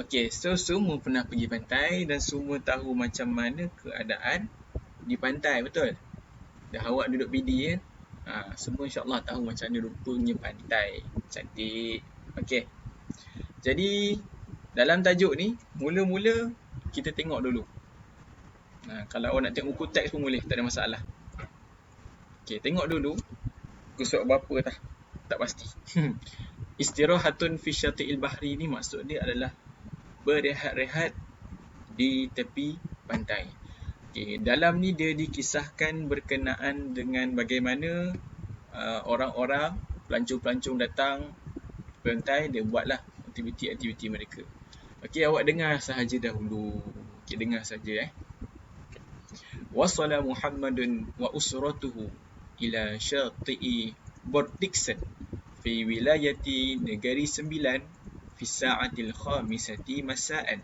Okey, so semua pernah pergi pantai dan semua tahu macam mana keadaan di pantai, betul? Dah awak duduk PD kan? Semua insyaAllah tahu macam mana rupanya pantai. Cantik. Okey. Jadi, dalam tajuk ni, mula-mula kita tengok dulu. Kalau awak nak tengok buku teks pun boleh, tak ada masalah. Okey, tengok dulu. Buku surat berapa tak pasti. Istirahatun fi syati'il bahri ni maksud dia adalah berehat-rehat di tepi pantai. Okay, dalam ni dia dikisahkan berkenaan dengan bagaimana orang-orang, pelancong-pelancong datang pantai, dia buatlah aktiviti-aktiviti mereka. Okey, awak dengar sahaja dahulu. Okey, dengar saja Wasala Muhammadun wa usratuhu ila syati'i Bordiksen fi wilayati Negeri Sembilan fi sa'atil khamisati masa'an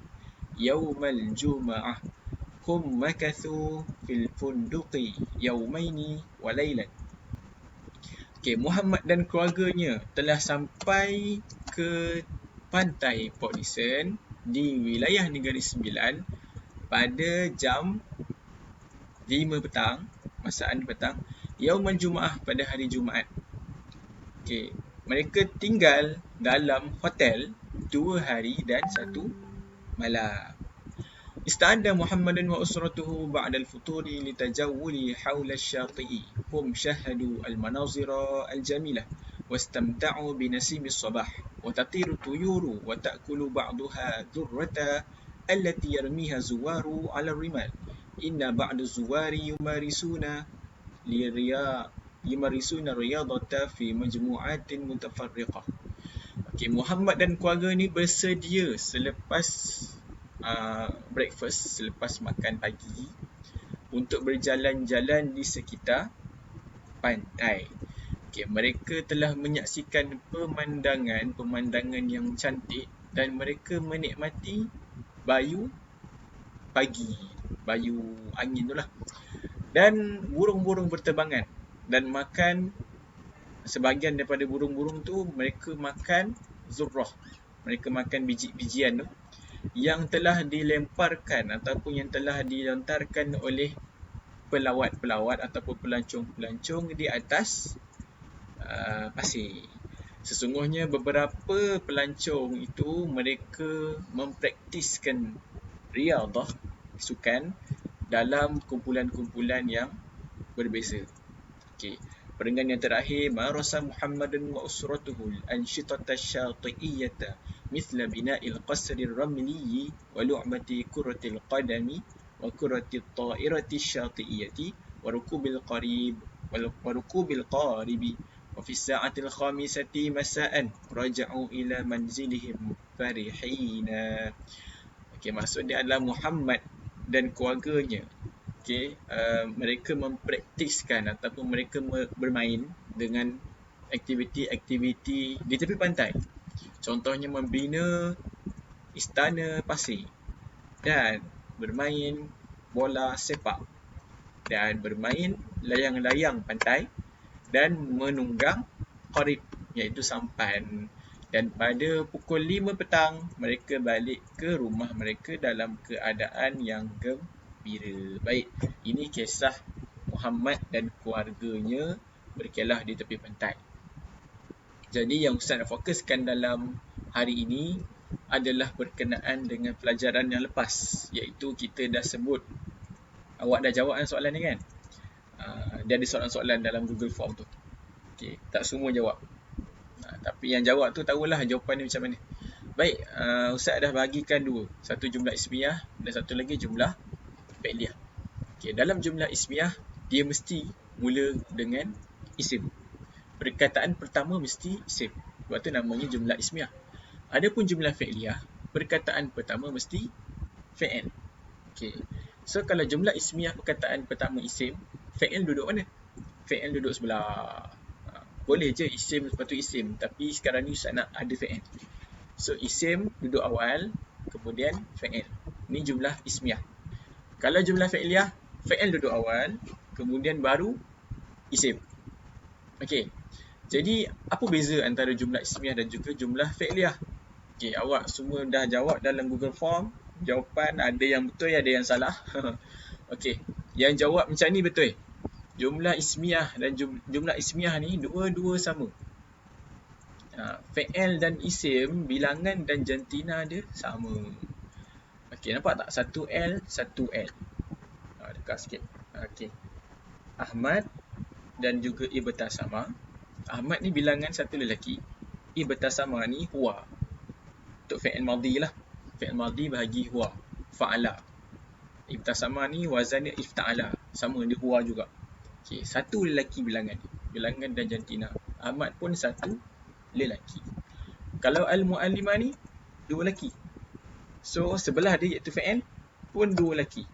yawmal jum'ah hum makathu fil funduqi yawmaini wa laylan. Okey, Muhammad dan keluarganya telah sampai ke pantai Port Dickson di wilayah Negeri Sembilan pada jam 5 petang, masaan petang, Yaumul Jumaah pada hari Jumaat. Okey, mereka tinggal dalam hotel 2 hari dan 1 malam. استعد محمد وأسرته بعد الفطور لتجول حول الشاطئ هم شاهدوا المناظر الجميلة واستمتعوا بنسيم الصباح وتطير الطيور وتأكل بعضها ذرة التي يرميها الزوار على الرمال إن بعض الزوار يمارسون الرياضة في مجموعات متفرقة. Okay, Muhammad dan keluarga ni bersedia selepas breakfast, selepas makan pagi, untuk berjalan-jalan di sekitar pantai. Okay, mereka telah menyaksikan pemandangan yang cantik dan mereka menikmati bayu pagi, bayu angin tu lah. Dan burung-burung berterbangan dan makan. Sebahagian daripada burung-burung tu mereka makan zurrah. Mereka makan biji-bijian tu yang telah dilemparkan ataupun yang telah dilontarkan oleh pelawat-pelawat ataupun pelancong-pelancong di atas pasir. Sesungguhnya beberapa pelancong itu mereka mempraktiskan riadah, sukan, dalam kumpulan-kumpulan yang berbeza. Okey. Perenggan yang terakhir, marasa Muhammadun wa usratuhu al-anshitata syati'iyyata mithla bina'il qasri ramliyi wa lu'bati kurratil qadami wa kurratil ta'irati syati'iyyati wa rukubil qaribi wa fi sa'atil khamisati masa'an raja'u ila manzilihim farihina. Okey, maksud dia adalah Muhammad dan keluarganya. Okay, mereka mempraktiskan ataupun mereka bermain dengan aktiviti-aktiviti di tepi pantai. Contohnya membina istana pasir dan bermain bola sepak dan bermain layang-layang pantai dan menunggang qarib iaitu sampan. Dan pada pukul 5 petang mereka balik ke rumah mereka dalam keadaan yang gembira. Baik, ini kisah Muhammad dan keluarganya berkelah di tepi pantai. Jadi yang Ustaz nak fokuskan dalam hari ini adalah berkenaan dengan pelajaran yang lepas, iaitu kita dah sebut. Awak dah jawab soalan ni kan? Dia ada soalan-soalan dalam Google Form tu. Okay, tak semua jawab. Tapi yang jawab tu tahulah jawapan dia macam mana. Baik, Ustaz dah bahagikan dua. Satu jumlah ismiyah dan satu lagi jumlah fi'liyah. Okay, dalam jumlah ismiyah, dia mesti mula dengan isim. Perkataan pertama mesti isim. Sebab tu namanya jumlah ismiyah. Adapun jumlah fi'liyah, perkataan pertama mesti fi'il. Okay. So, kalau jumlah ismiyah perkataan pertama isim, fi'il duduk mana? Fi'il duduk sebelah. Boleh je isim lepas tu isim. Tapi sekarang ni Ustaz nak ada fi'il. So, isim duduk awal, kemudian fi'il. Ini jumlah ismiyah. Kalau jumlah fi'liyah, fi'il duduk awal, kemudian baru isim. Okey. Jadi, apa beza antara jumlah ismiyah dan juga jumlah fi'liyah? Okey, awak semua dah jawab dalam Google Form. Jawapan ada yang betul, ada yang salah. Okey, yang jawab macam ni betul. Jumlah ismiah dan jumlah ismiah ni dua-dua sama. Fi'il dan isim, bilangan dan jantina dia sama. Okey, nampak tak? 1L, 1L. Dekat sikit. Okey. Ahmad dan juga Ibtasama. Ahmad ni bilangan satu lelaki. Ibtasama ni huwa. Untuk fi'il madhi lah. Fi'il madhi bahagi huwa. Fa'ala. Ibtasama ni wazannya ifta'ala. Sama, dia huwa juga. Okey, satu lelaki bilangan. Bilangan dan jantina. Ahmad pun satu lelaki. Kalau al-mu'allimah ni dua lelaki. So sebelah dia iaitu fi'il pun dua lelaki.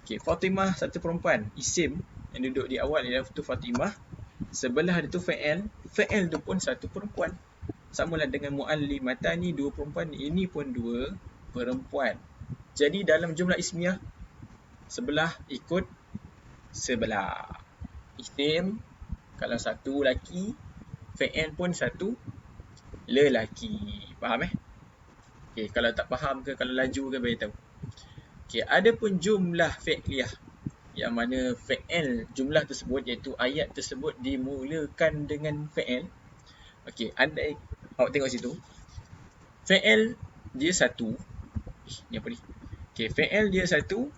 Okey, Fatimah satu perempuan. Isim yang duduk di awal ialah tu Fatimah. Sebelah dia tu fi'il. Fi'il tu pun satu perempuan. Samalah dengan mu'allimatani dua perempuan. Ini pun dua perempuan. Jadi dalam jumlah ismiah, sebelah ikut sebelah. Isim kalau satu lelaki, fi'il pun satu lelaki. Faham Okey, kalau tak faham ke, kalau laju ke, beritahu. Okey, ada pun jumlah fi'liyah yang mana fi'il jumlah tersebut iaitu ayat tersebut dimulakan dengan fi'il. Okey, andai awak tengok situ. Fi'il dia satu. Ni apa ni? Okey, fi'il dia satu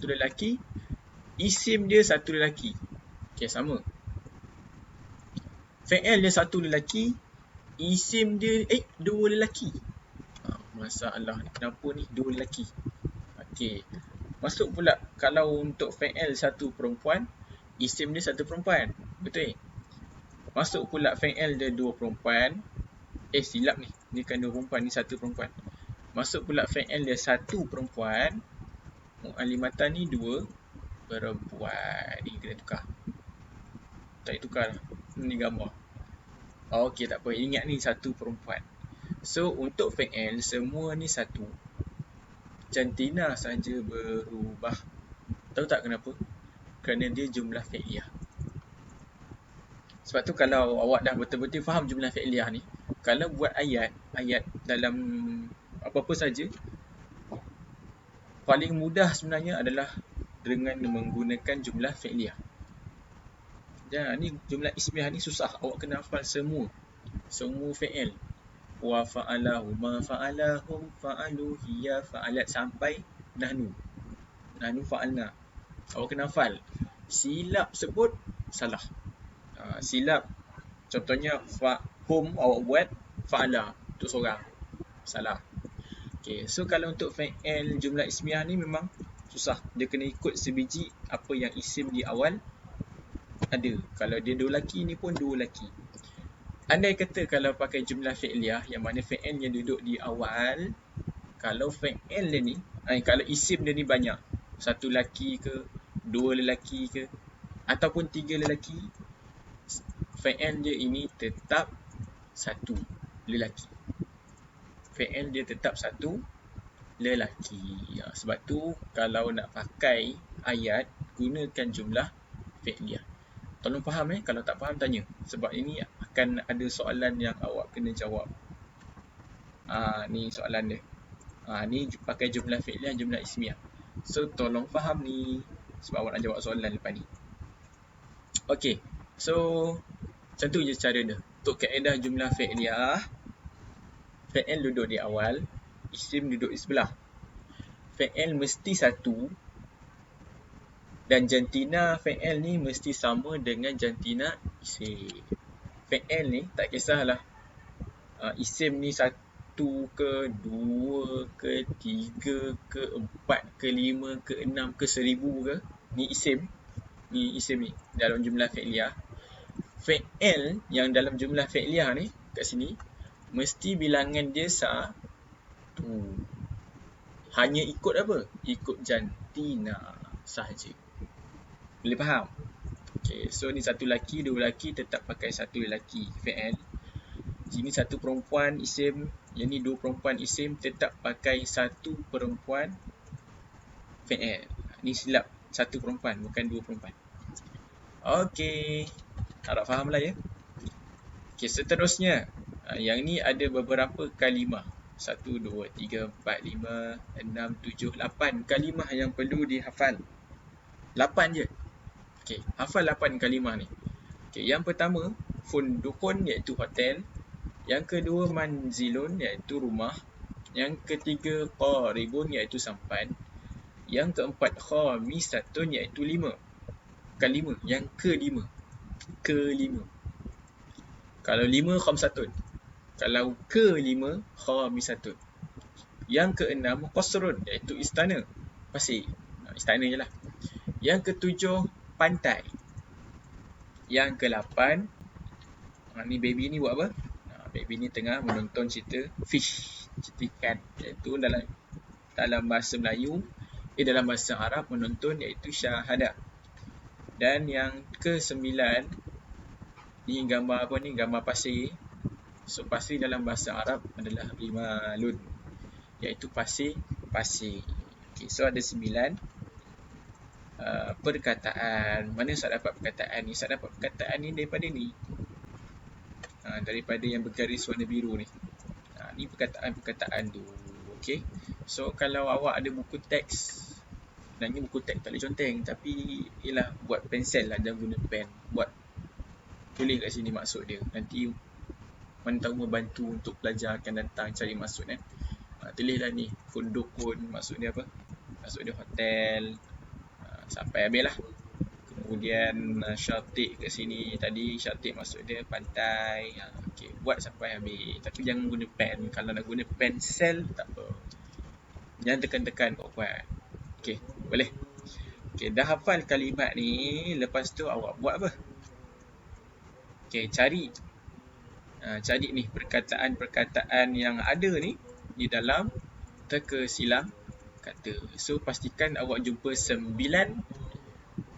lelaki. Isim dia satu lelaki. Okey, sama. Fi'il dia satu lelaki. Isim dia dua lelaki. Masalah ni, kenapa ni dua lelaki? Okey. Masuk pula kalau untuk fi'il satu perempuan, isim dia satu perempuan. Betul? Masuk pula fi'il dia dua perempuan. Silap ni. Ni kan dua perempuan, ni satu perempuan. Masuk pula fi'il dia satu perempuan. Mu'allimatan ni dua perempuan. Ni kena tukar. Tak tukar lah. Ni gambar. Okey, tak apa. Ingat ni satu perempuan. So, untuk fi'il, semua ni satu. Jantina saja berubah. Tahu tak kenapa? Kerana dia jumlah fi'liyah. Sebab tu kalau awak dah betul-betul faham jumlah fi'liyah ni, kalau buat ayat dalam apa-apa saja, paling mudah sebenarnya adalah dengan menggunakan jumlah fi'liyah. Dan ni jumlah ismiah ni susah. Awak kena hafal semua fi'il. Wa fa'alahu, ma fa'alahum, fa'alu, hiya, fa'alat sampai nahnu fa'alna. Awak kena hafal. Silap sebut salah. Silap contohnya hum awak buat fa'ala untuk seorang, salah. Okey, so kalau untuk fi'il jumlah ismiah ni memang susah. Dia kena ikut sebiji apa yang isim di awal ada. Kalau dia dua lelaki ni pun dua lelaki. Andai kata kalau pakai jumlah fi'liyah yang mana fi'il yang duduk di awal, kalau fi'il dia ni, kalau isim dia ni banyak, satu lelaki ke, dua lelaki ke, ataupun tiga lelaki, fi'il dia ini tetap satu lelaki. Fi'il dia tetap satu lelaki. Sebab tu kalau nak pakai ayat, gunakan jumlah fi'liyah. Tolong faham kalau tak faham tanya. Sebab ini akan ada soalan yang awak kena jawab. Ni soalan dia. Ni pakai jumlah fi'liyah, jumlah ismiah. So tolong faham ni sebab awak nak jawab soalan lepas ni. Okey. So macam tu je cara dia. Untuk kaedah jumlah fi'liyah, fi'il duduk di awal, isim duduk di sebelah. Fi'il mesti satu. Dan jantina fi'il ni mesti sama dengan jantina isim. Fi'il ni tak kisahlah isim ni satu ke, dua ke, tiga ke, empat ke, lima ke, enam ke, 1000 ke. Ni isim ni dalam jumlah fi'liyah. Fi'il yang dalam jumlah fi'liyah ni kat sini mesti bilangan dia satu. Hanya ikut apa? Ikut jantina sahaja. Boleh faham? Okay, so ni satu lelaki, dua lelaki, tetap pakai satu lelaki fi'il. Sini satu perempuan isim, yang ni dua perempuan isim, tetap pakai satu perempuan fi'il. Ni silap, satu perempuan bukan dua perempuan. Okey, harap faham lah ya. Okey, seterusnya Yang ni ada beberapa kalimah. 1, 2, 3, 4, 5, 6, 7, 8 kalimah yang perlu dihafal. 8 je. Okey, hafal 8 kalimah ni. Okey, yang pertama, fundukun iaitu hotel. Yang kedua, manzilun iaitu rumah. Yang ketiga, qaribun iaitu sampan. Yang keempat, khamisatun iaitu 5. Kelima, yang kelima. Kalau 5, khamsatun. Kalau ke-5, khamisatun. Yang ke-6, qasrun iaitu istana. Pasir. Istana je lah. Yang ke-7, pantai. Yang ke-8, ni baby ni buat apa? Baby ni tengah menonton cerita fish, cerita ikan, iaitu dalam bahasa Melayu, dalam bahasa Arab menonton iaitu syahadah. Dan yang ke-9 ni gambar apa ni? Gambar pasir. So pasir dalam bahasa Arab adalah rimalun, iaitu pasir. Okay, so ada 9 perkataan. Mana Ustaz dapat perkataan ni? Ustaz dapat perkataan ni daripada ni. Daripada yang bergaris warna biru ni. Ni perkataan tu. Okay. So kalau awak ada buku teks, sebenarnya buku teks tak boleh conteng, tapi ialah buat pensel lah, jangan guna pen. Buat tulis kat sini maksud dia. Nanti mana tahu membantu untuk pelajar akan datang cari maksud kan. Tulislah ni, fundukun maksud dia apa? Maksud dia hotel. Sampai habis lah. Kemudian syatik kat sini tadi, syatik maksud dia pantai. Okay, buat sampai habis. Tapi jangan guna pen. Kalau nak guna pensel tak apa. Jangan tekan-tekan buat. Okay, boleh. Okay, dah hafal kalimat ni. Lepas tu awak buat apa? Okay, cari ni perkataan-perkataan yang ada ni di dalam teka silang kata. So pastikan awak jumpa 9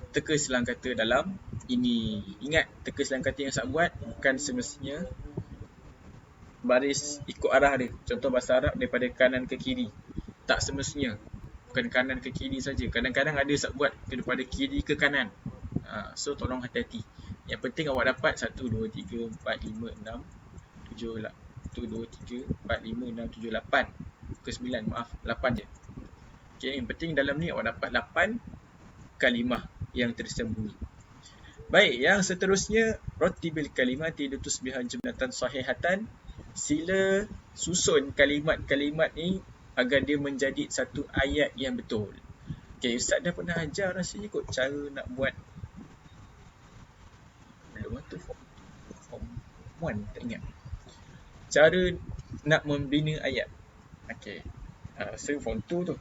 teka silang kata dalam ini. Ingat, teka silang kata yang saya buat bukan semestinya baris ikut arah dia. Contoh bahasa Arab daripada kanan ke kiri. Tak semestinya. Bukan kanan ke kiri saja. Kadang-kadang ada saya buat daripada kiri ke kanan. So tolong hati-hati. Yang penting awak dapat 1, 2, 3, 4, 5, 6, 7, 1, 2, 3, 4, 5, 6, 7, 8. Ke 9, maaf, 8 je. Okay, yang penting dalam ni awak dapat 8 kalimah yang tersembunyi. Baik, yang seterusnya, rattibil kalimati litusbiha jumlatan sahihatan. Sila susun kalimat-kalimat ni agar dia menjadi satu ayat yang betul. Okay, Ustaz dah pernah ajar rasanya kot cara nak buat. Belum tu form 1, tak ingat. Cara nak membina ayat. Okay, so form 2 tu.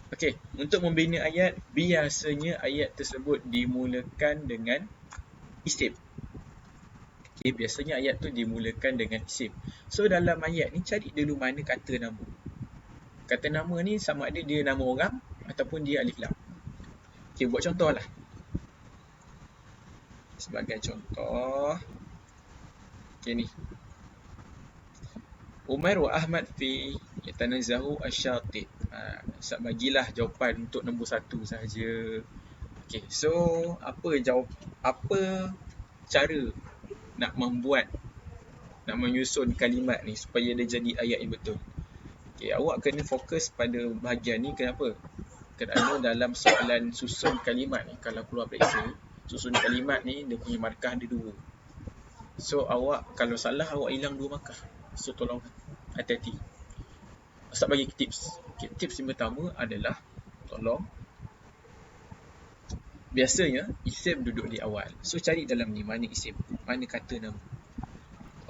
Okay, untuk membina ayat, biasanya ayat tersebut dimulakan dengan isim. Okay, biasanya ayat tu dimulakan dengan isim. So dalam ayat ni cari dulu mana kata nama. Kata nama ni sama ada dia nama orang ataupun dia alif lam. Okay, buat contoh lah. Sebagai contoh, okay ni. Umar wa Ahmad fi yatanazzahu asy-syati. Ustaz bagilah jawapan untuk nombor 1 sahaja. Okay, so apa cara nak menyusun kalimat ni supaya dia jadi ayat yang betul. Okay, awak kena fokus pada bahagian ni. Kenapa? Kerana dalam soalan susun kalimat ni, kalau keluar periksa, susun kalimat ni dia punya markah ada 2. So awak kalau salah awak hilang 2 markah. So tolong hati-hati. Ustaz bagi tips. Okay, tips yang pertama adalah tolong, biasanya isim duduk di awal. So cari dalam ni mana isim, mana kata nama.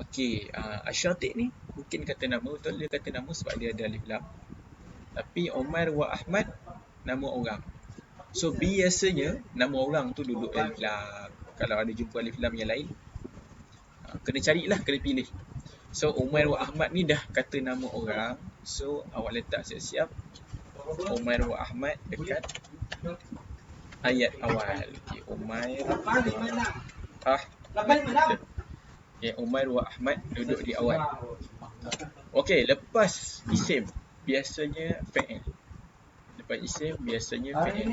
Okey, Asy-Syati' ni mungkin kata nama, betul dia kata nama sebab dia ada alif lam. Tapi Umar wa Ahmad nama orang. So biasanya nama orang tu duduk alif lam. Kalau ada jumpa alif lam yang lain, kena carilah, kena pilih. So Umar wa Ahmad ni dah kata nama orang. So awak letak siap-siap Umar wa Ahmad dekat ayat awal. Okay, Umar wa Ahmad. Okay, Umar wa Ahmad duduk di awal. Okey, lepas isim biasanya fa'il. Lepas isim biasanya fa'il.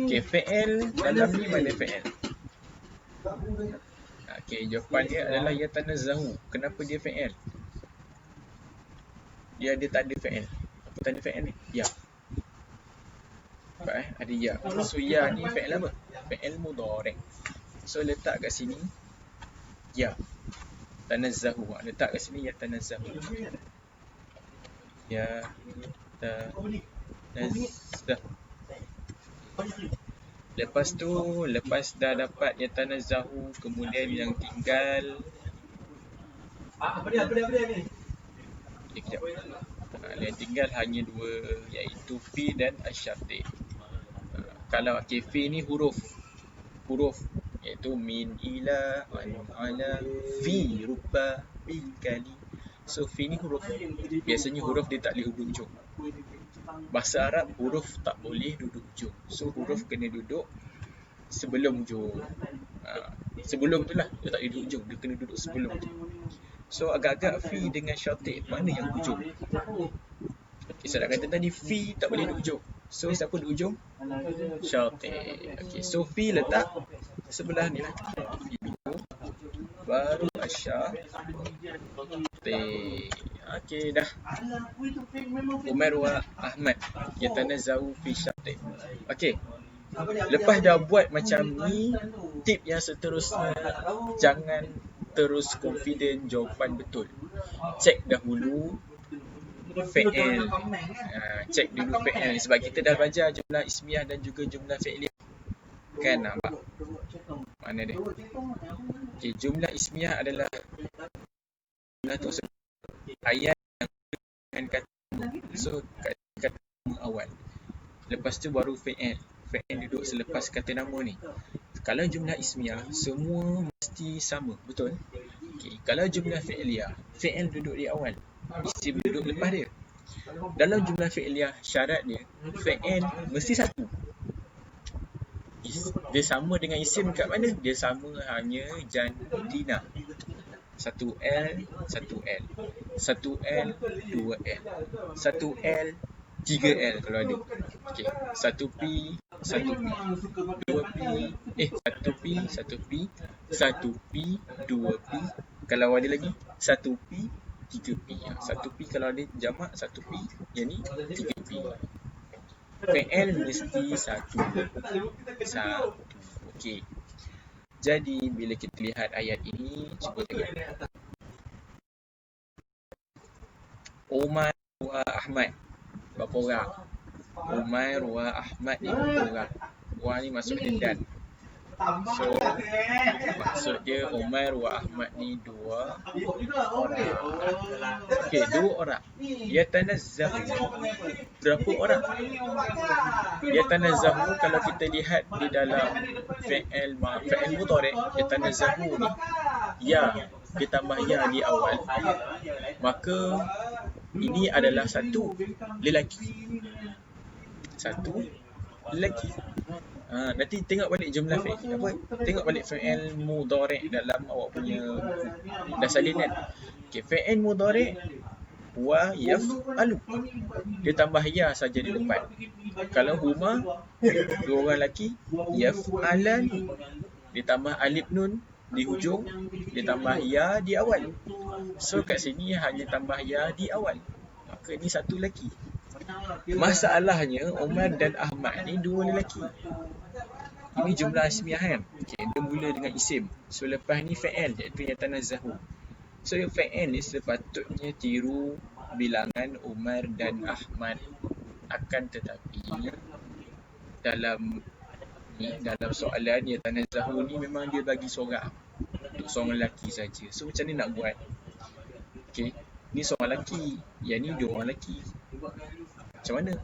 Okey, fa'il dalam ni mana fa'il? Okey, jawapan dia adalah yatanazzahu. Kenapa dia fi'il? Dia tak ada fi'il. Apa tanda fi'il ni? Ya. Nampak ada ya. So ya ni fi'il apa? Fi'il mudhari'. So letak kat sini ya. Tanazzahu. Letak kat sini yatanazzahu. Ya tanazzahu. Lepas dah dapat yatanazzahu, kemudian yang tinggal kejap. Yang tinggal hanya dua, iaitu fi dan asyarti. Kalau fi ni huruf iaitu min ila ala fi rupa bil kali. So fi ni huruf. Biasanya huruf dia tak boleh duduk ujung. Bahasa Arab huruf tak boleh duduk ujung. So huruf kena duduk sebelum ujung. Sebelum tu lah, dia tak boleh duduk ujung, dia kena duduk sebelum tu. So agak-agak fi dengan syarti mana yang ujung? Okay, saya nak kata tadi fi tak boleh duduk ujung. So siapa duduk ujung? Syarti. Okay, so fi letak sebelah ni lah. Baru asyarti. Okay, dah. Umar wa Ahmad yatanazzahu fi syarti. Okay. Lepas dah buat macam ni, tip yang seterusnya, jangan terus confident jawapan betul. Cek dahulu fi'il. Cek dulu fi'il sebab kita dah belajar jumlah ismiyah dan juga jumlah fi'liyah. Kan nampak? Mana dia? Okay, jumlah ismiyah adalah jumlah tu ayat yang dengan kata. So kata awal. Lepas tu baru fi'il. Fi'il duduk selepas kata nama ni. Kalau jumlah ismiyah, semua mesti sama, betul? Okay. Kalau jumlah fi'liyah, fi'il duduk di awal, isim duduk lepas dia. Dalam jumlah fi'liyah, syarat dia, fi'il mesti satu. Dia sama dengan isim kat mana? Dia sama hanya jantina. 1L, 1L. 1L, 2L. 1L, 3L kalau ada. Okey, 1P, 1P. 2P, 1P, 1P, 1P, 2P. Kalau ada lagi 1P, 3P. 1P kalau ada jamak 1P, yang ni 3P. PL mesti satu. Okey. Jadi bila kita lihat ayat ini, cuba tengok. Umar wa Ahmad. Berapa orang? Umar wa Ahmad ni berapa orang? Wa ni maksud dia dan. So maksud dia Umar wa Ahmad ni 2 orang. Okey, 2 orang. Yatanazzahu. Berapa orang? Yatanazzahu kalau kita lihat di dalam fi'il mudhari', yatanazzahu ni ya ditambah ya di awal. Maka ini adalah satu lelaki. Satu lelaki. Nanti tengok balik jumlah fi'il apa? Tengok balik fi'il mudhari' dalam awak punya dasar salinan. Okey, fi'il mudhari' wa yaf'alu. Dia tambah ya saja di depan. Kalau huma 2 orang lelaki, yaf'alan ditambah alif nun di hujung, ditambah ya di awal. So kat sini hanya tambah ya di awal. Maka ni satu lelaki. Masalahnya Umar dan Ahmad ni 2 lelaki. Ini jumlah ismiyah kan. Okay, dia mula dengan isim. So lepas ni fi'il, iaitu yatanazzahu. So fi'il ni sepatutnya tiru bilangan Umar dan Ahmad. Akan tetapi dalam soalan yatanazzahu ni memang dia bagi seorang, untuk seorang lelaki saja. So macam ni nak buat? Okay, ni seorang lelaki, yang ni 2 orang lelaki. Macam mana?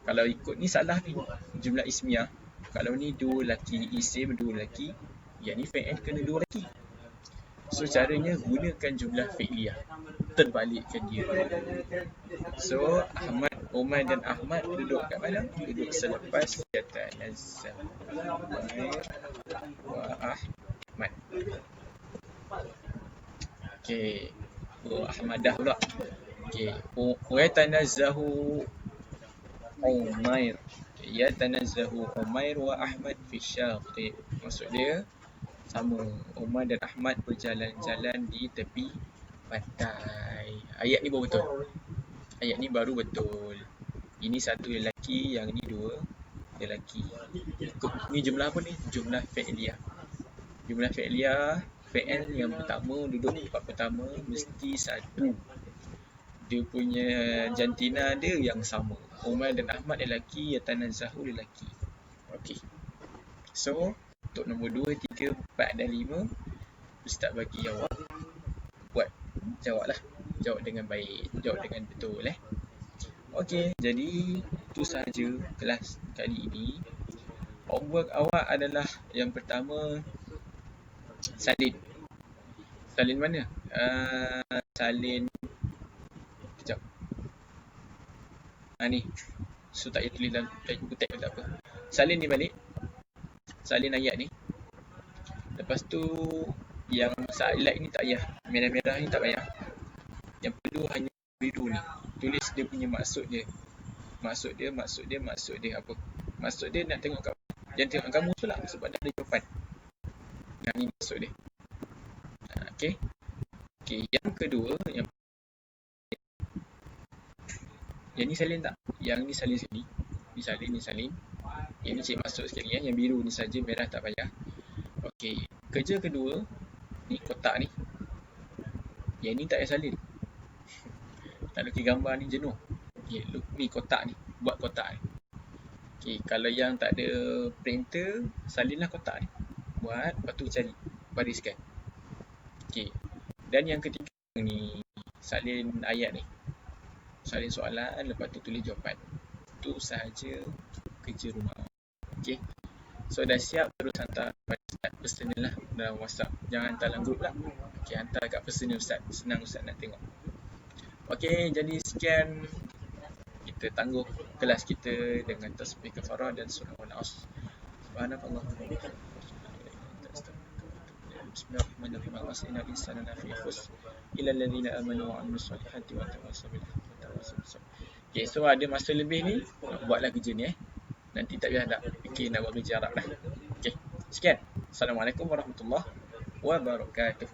Kalau ikut ni salah ni jumlah ismiyah. Kalau ni 2 lelaki, isim 2 lelaki, yang ni fi'il kena 2 lelaki. So caranya gunakan jumlah fi'liyah, terbalikkan dia. So Umar dan Ahmad duduk kat mana? Duduk selepas yatanazzahu wa Ahmad. Okey, Ahmadah pula. Okey, yatanazzahu Umair. Yatanazzahu Umair wa Ahmad fi syarti. Maksud dia Sama. Umar dan Ahmad berjalan-jalan di tepi pantai. Ayat ni baru betul. Ayat ni baru betul. Ini satu lelaki, yang ni dua lelaki. Ni jumlah apa ni? Jumlah fi'liyah. Jumlah fi'liyah, fi'il yang pertama duduk di tempat pertama mesti satu. Dia punya jantina dia yang sama. Umar dan Ahmad lelaki, yatanazzahu lelaki. Okey. So, untuk nombor 2, 3, 4 dan 5, Ustaz bagi jawab. Buat jawablah. Jawab dengan baik, jawab dengan betul Okey, jadi itu sahaja kelas kali ini. Homework awak adalah yang pertama, salin. Salin mana? Salin kejap. Ni. So tak payah tulis dalam buku teks pun tak apa. Salin ni balik. Salin ayat ni. Lepas tu yang highlight ni tak payah. Merah-merah ni tak payah. Yang perlu hanya biru ni. Tulis dia punya maksud dia. Maksud dia apa? Maksud dia nak tengok kat jangan tengok kamu tu lah, sebab dah ada jawapan. Yang ni maksud dia. Okey. Okey, yang kedua, yang ni salin tak? Yang ni salin sekali. Ni salin. Yang ni cik masuk sekali Yang biru ni saja, merah tak payah. Okey, kerja kedua ni kotak ni. Yang ni tak payah salin. Tak lukis gambar ni jenuh. Okey, ni kotak ni. Buat kotak ni. Okey, kalau yang tak ada printer, salinlah kotak ni. Buat, lepas tu cari, bariskan. Okey. Dan yang ketiga ni, salin ayat ni. Salin soalan, lepas tu tulis jawapan. Itu sahaja kerja rumah. Okey. So dah siap, terus hantar pada Ustaz personal lah dalam WhatsApp. Jangan hantar dalam grup lah. Okey, hantar kat personal Ustaz. Senang Ustaz nak tengok. Okey, jadi sekian. Kita tangguh kelas kita dengan tasbih kafarah dan surah Al-Asr. Subhanallah. Bismillahirrahmanirrahim. Al-asrina insana lafi khusr illa alladhina amanu wa amilus solihati wa tawassaw bil haqqi wa tawassaw bis sabr. Okey, so ada masa lebih ni, buatlah kerja ni Nanti tak payah nak fikir nak buat kerja Arab dah. Okey, sekian. Assalamualaikum warahmatullahi wabarakatuh.